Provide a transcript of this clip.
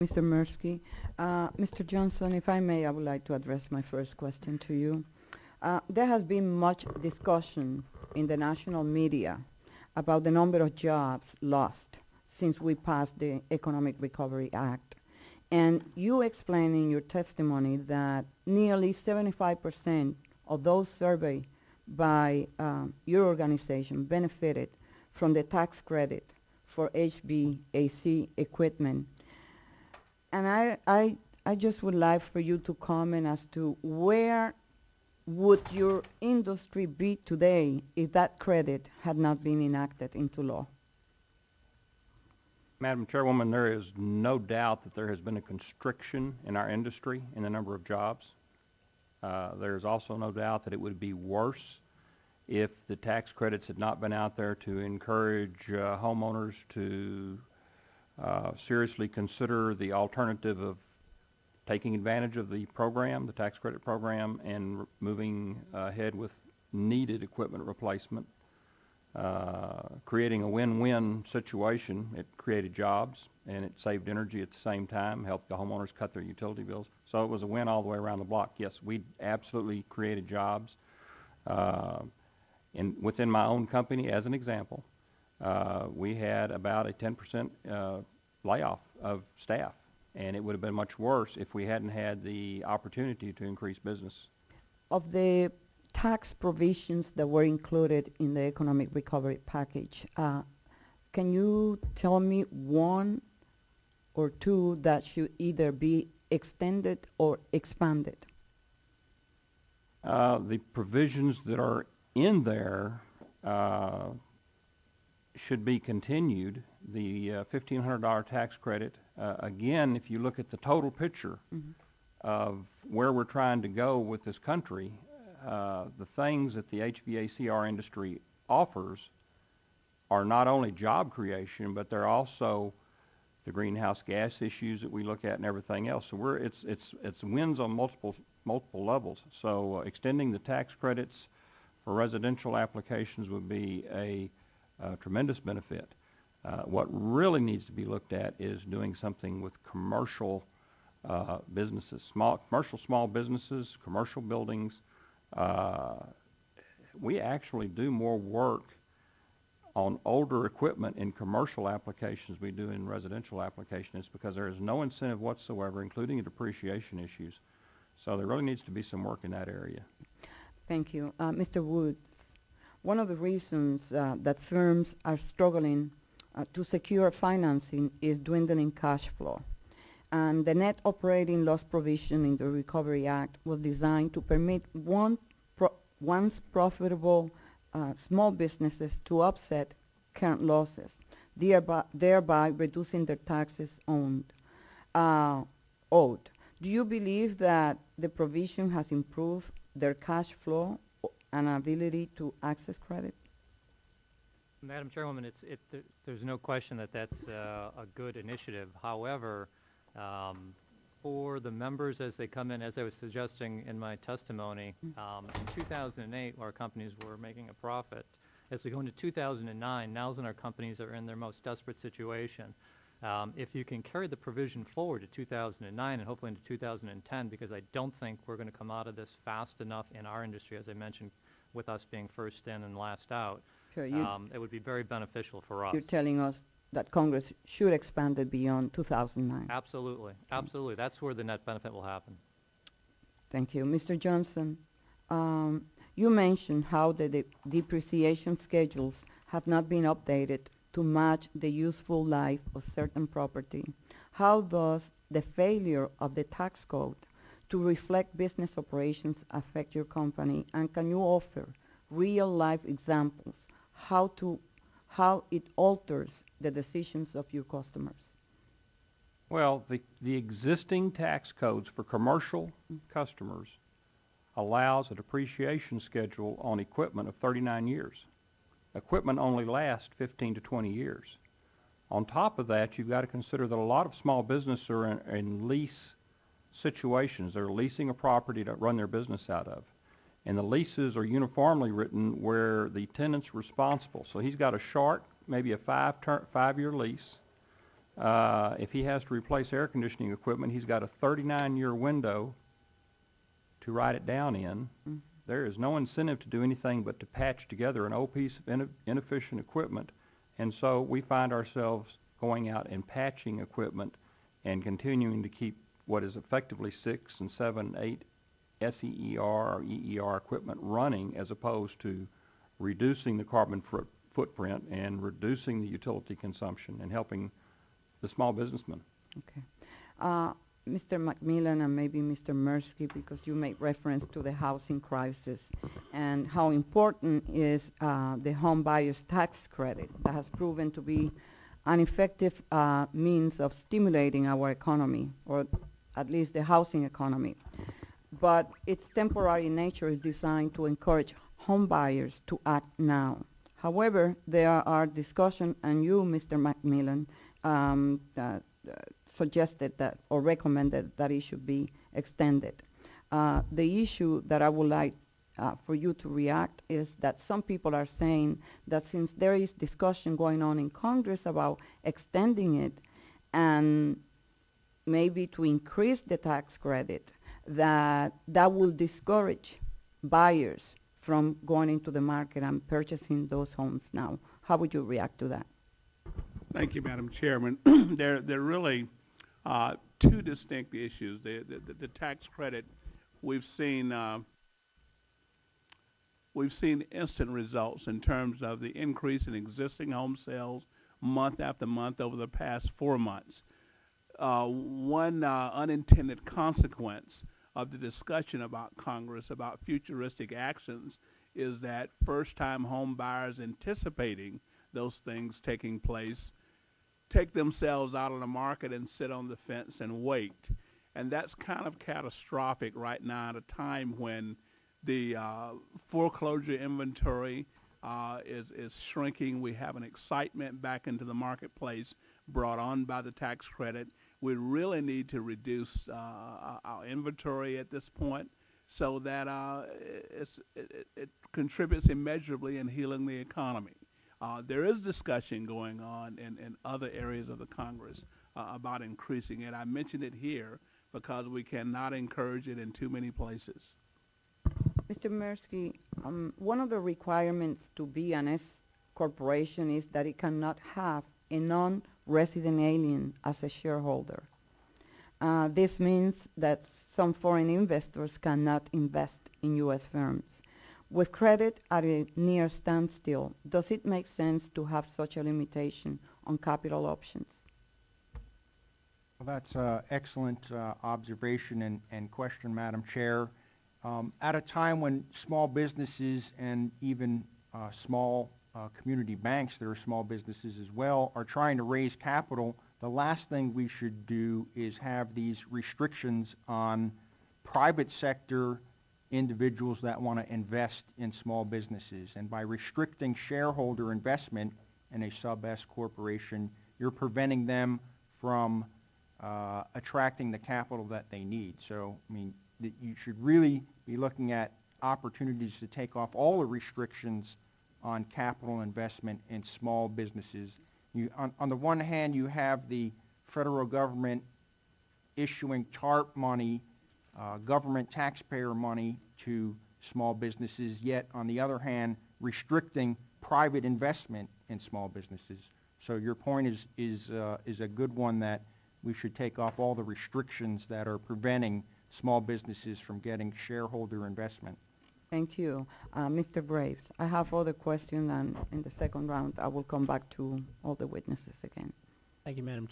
Mr. Mirsky. Mr. Johnson, if I may, I would like to address my first question to you. There has been much discussion in the national media about the number of jobs lost since we passed the Economic Recovery Act. And you explain in your testimony that nearly 75% of those surveyed by your organization benefited from the tax credit for HVAC equipment. And I just would like for you to comment as to where would your industry be today if that credit had not been enacted into law? Madam Chairwoman, there is no doubt that there has been a constriction in our industry in the number of jobs. There is also no doubt that it would be worse if the tax credits had not been out there to encourage homeowners to seriously consider the alternative of taking advantage of the program, the tax credit program, and moving ahead with needed equipment replacement, creating a win-win situation. It created jobs and it saved energy at the same time, helped the homeowners cut their utility bills. So it was a win all the way around the block. Yes, we absolutely created jobs. Within my own company, as an example, we had about a 10% layoff of staff, and it would have been much worse if we hadn't had the opportunity to increase business. Of the tax provisions that were included in the economic recovery package, can you tell me one or two that should either be extended or expanded? The provisions that are in there should be continued. The $1,500 tax credit, again, if you look at the total picture of where we're trying to go with this country, the things that the HVACR industry offers are not only job creation, but they're also the greenhouse gas issues that we look at and everything else. So it's wins on multiple levels. So extending the tax credits for residential applications would be a tremendous benefit. What really needs to be looked at is doing something with commercial businesses, commercial small businesses, commercial buildings. We actually do more work on older equipment in commercial applications we do in residential applications because there is no incentive whatsoever, including depreciation issues. So there really needs to be some work in that area. Thank you. Mr. Woods, one of the reasons that firms are struggling to secure financing is dwindling cash flow. And the net operating loss provision in the Recovery Act was designed to permit once profitable small businesses to offset current losses, thereby reducing their taxes owed. Do you believe that the provision has improved their cash flow and ability to access credit? Madam Chairwoman, there's no question that that's a good initiative. However, for the members as they come in, as I was suggesting in my testimony, in 2008, our companies were making a profit. As we go into 2009, now's when our companies are in their most desperate situation. If you can carry the provision forward to 2009 and hopefully into 2010, because I don't think we're going to come out of this fast enough in our industry, as I mentioned, with us being first in and last out. Sure, it would be very beneficial for us. You're telling us that Congress should expand it beyond 2009. Absolutely. Absolutely. That's where the net benefit will happen. Thank you. Mr. Johnson, you mentioned how the depreciation schedules have not been updated to match the useful life of certain property. How does the failure of the tax code to reflect business operations affect your company? And can you offer real-life examples how it alters the decisions of your customers? Well, the existing tax codes for commercial customers allows a depreciation schedule on equipment of 39 years. Equipment only lasts 15 to 20 years. On top of that, you've got to consider that a lot of small businesses are in lease situations. They're leasing a property to run their business out of. And the leases are uniformly written where the tenant's responsible. So he's got a short, maybe a five-year lease. If he has to replace air conditioning equipment, he's got a 39-year window to write it down in. There is no incentive to do anything but to patch together an old piece of inefficient equipment. And so we find ourselves going out and patching equipment and continuing to keep what is effectively 6 and 7, 8 SEER or EER equipment running, as opposed to reducing the carbon footprint and reducing the utility consumption and helping the small businessman. Okay. Mr. McMillan and maybe Mr. Mirsky, because you made reference to the housing crisis and how important is the home buyer's tax credit that has proven to be an effective means of stimulating our economy, or at least the housing economy. But its temporary nature is designed to encourage home buyers to act now. However, there are discussion, and you, Mr. McMillan, suggested that or recommended that it should be extended. The issue that I would like for you to react is that some people are saying that since there is discussion going on in Congress about extending it and maybe to increase the tax credit, that will discourage buyers from going into the market and purchasing those homes now. How would you react to that? Thank you, Madam Chairman. There are really two distinct issues. The tax credit, we've seen instant results in terms of the increase in existing home sales month after month over the past 4 months. One unintended consequence of the discussion about Congress about futuristic actions is that first-time home buyers anticipating those things taking place take themselves out of the market and sit on the fence and wait. And that's kind of catastrophic right now at a time when the foreclosure inventory is shrinking. We have an excitement back into the marketplace brought on by the tax credit. We really need to reduce our inventory at this point so that it contributes immeasurably in healing the economy. There is discussion going on in other areas of the Congress about increasing it. I mentioned it here because we cannot encourage it in too many places. Mr. Mirsky, one of the requirements to be an S corporation is that it cannot have a non-resident alien as a shareholder. This means that some foreign investors cannot invest in U.S. firms. With credit at a near standstill, does it make sense to have such a limitation on capital options? Well, that's an excellent observation and question, Madam Chair. At a time when small businesses and even small community banks that are small businesses as well are trying to raise capital, the last thing we should do is have these restrictions on private sector individuals that want to invest in small businesses. And by restricting shareholder investment in a sub-S corporation, you're preventing them from attracting the capital that they need. So, I mean, you should really be looking at opportunities to take off all the restrictions on capital investment in small businesses. On the one hand, you have the federal government issuing TARP money, government taxpayer money to small businesses, yet on the other hand, restricting private investment in small businesses. So your point is a good one, that we should take off all the restrictions that are preventing small businesses from getting shareholder investment. Thank you. Mr. Braves, I have other questions, and in the second round, I will come back to all the witnesses again. Thank you, Madam